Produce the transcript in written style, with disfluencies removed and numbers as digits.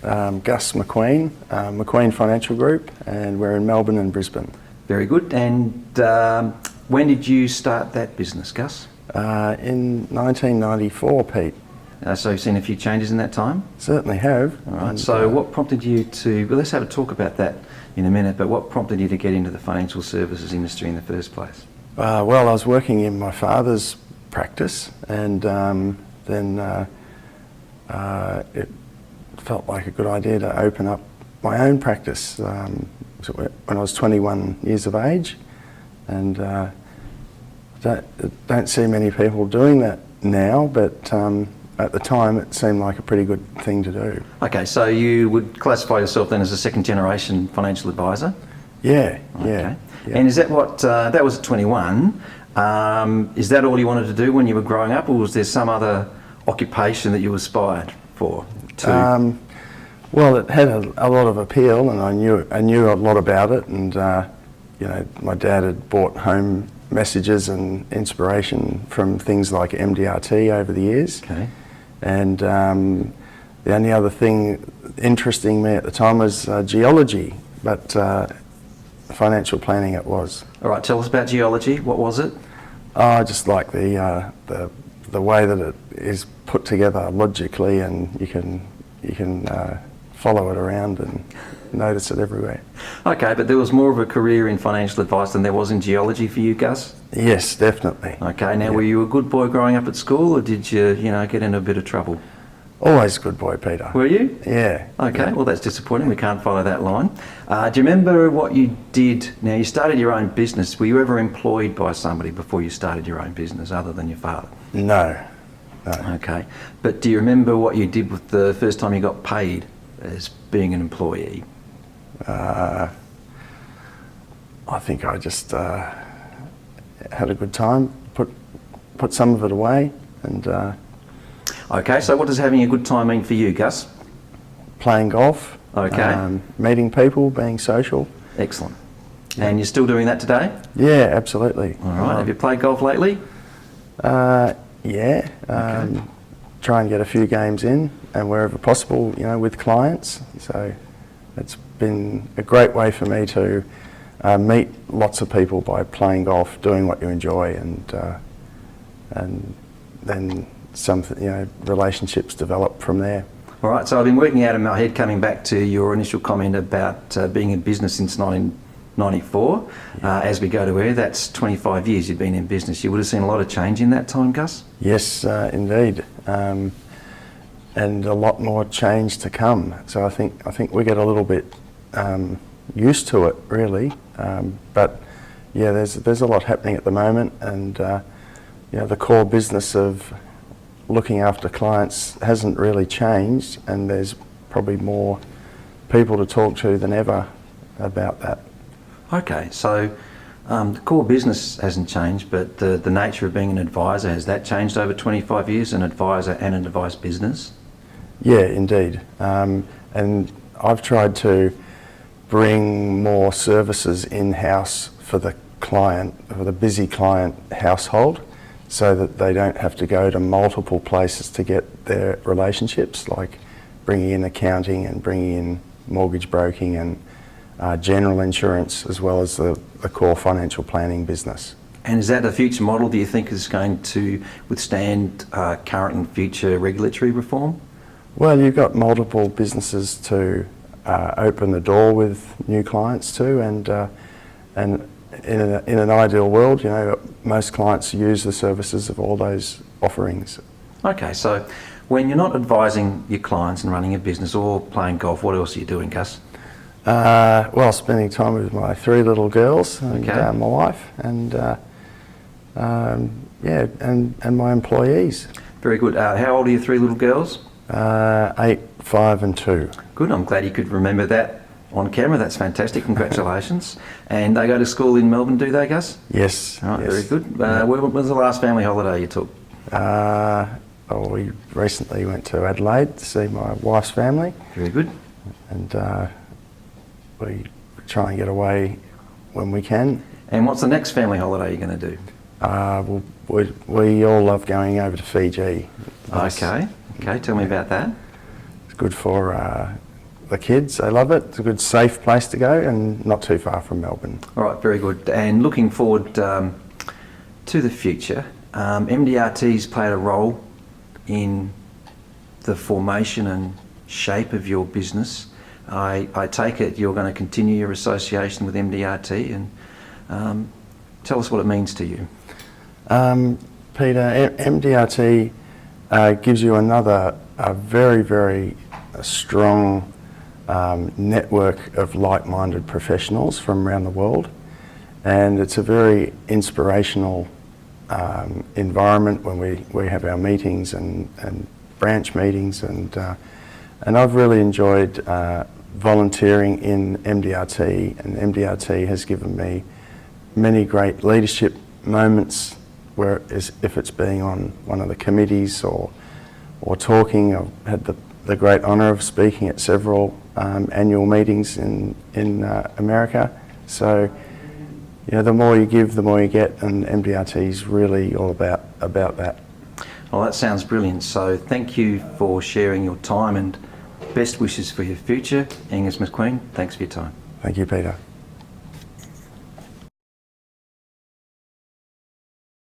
Gus McQueen, McQueen Financial Group, and we're in Melbourne and Brisbane. Very good. And when did you start that business, Gus? In 1994, Pete. So you've seen a few changes in that time? Certainly have. All right. So what prompted you to, well, let's have a talk about that in a minute, but what prompted you to get into the financial services industry in the first place? Well, I was working in my father's practice, and then it felt like a good idea to open up my own practice when I was 21 years of age, and don't see many people doing that now, but at the time it seemed like a pretty good thing to do. Okay, so you would classify yourself then as a second generation financial advisor? Yeah, okay. Yeah. And is that what, that was at 21, is that all you wanted to do when you were growing up, or was there some other occupation that you aspired for? Well, it had a lot of appeal, and I knew a lot about it, and you know, my dad had brought home messages and inspiration from things like MDRT over the years. Okay. And the only other thing interesting me at the time was geology, but financial planning it was. All right, tell us about geology. What was it? I just like the way that it is put together logically, and you can follow it around and notice it everywhere. Okay, but there was more of a career in financial advice than there was in geology for you, Gus? Yes, definitely. Okay, now were you a good boy growing up at school, or did you, get into a bit of trouble? Always a good boy, Peter. Were you? Yeah. Okay, yeah. well that's disappointing, we can't follow that line. Do you remember what you did? Now you started your own business, were you ever employed by somebody before you started your own business other than your father? No. Okay, but do you remember what you did with the first time you got paid as being an employee? I think I just had a good time, put some of it away, and okay, so what does having a good time mean for you, Gus? playing golf, Okay. meeting people, being social. Excellent. And you're still doing that today? Yeah, absolutely. All right, have you played golf lately? Yeah, Okay. try and get a few games in, and wherever possible, with clients. So it's been a great way for me to meet lots of people by playing golf, doing what you enjoy, and then some relationships develop from there. All right, so I've been working out in my head, coming back to your initial comment about being in business since 1994. As we go to air, that's 25 years you've been in business. You would have seen a lot of change in that time, Gus? Yes, indeed, and a lot more change to come. So I think we get a little bit used to it, really. But yeah, there's a lot happening at the moment, and the core business of looking after clients hasn't really changed, and there's probably more people to talk to than ever about that. Okay, so the core business hasn't changed, but the nature of being an advisor, has that changed over 25 years, an advisor and an advice business? Yeah, indeed. And I've tried to bring more services in-house for the client, for the busy client household, so that they don't have to go to multiple places to get their relationships, like bringing in accounting and bringing in mortgage broking and general insurance, as well as the core financial planning business. And is that a future model, do you think, is going to withstand current and future regulatory reform? Well, you've got multiple businesses to open the door with new clients to, and in an ideal world, most clients use the services of all those offerings. Okay, so when you're not advising your clients and running a business or playing golf, what else are you doing, Gus? Well, spending time with my 3 little girls and Okay. my wife, and and my employees. Very good. How old are your 3 little girls? 8, 5 and 2. Good, I'm glad you could remember that on camera. That's fantastic, congratulations. And they go to school in Melbourne, do they, Gus? Yes. All right, yes. very good. When was the last family holiday you took? We recently went to Adelaide to see my wife's family. Very good. And we try and get away when we can. And what's the next family holiday you're going to do? We all love going over to Fiji. Okay, tell me about that. It's good for the kids. They love it. It's a good, safe place to go and not too far from Melbourne. All right, very good. And looking forward to the future, MDRT's played a role in the formation and shape of your business. I take it you're going to continue your association with MDRT, and tell us what it means to you. Peter, MDRT gives you a very, very strong network of like-minded professionals from around the world, and it's a very inspirational environment when we have our meetings and branch meetings, and I've really enjoyed volunteering in MDRT, and MDRT has given me many great leadership moments where if it's being on one of the committees or talking. I've had the great honour of speaking at several annual meetings in America. So, you know, the more you give, the more you get, and MDRT is really all about that. Well, that sounds brilliant. So thank you for sharing your time, and best wishes for your future. Angus McQueen, thanks for your time. Thank you, Peter.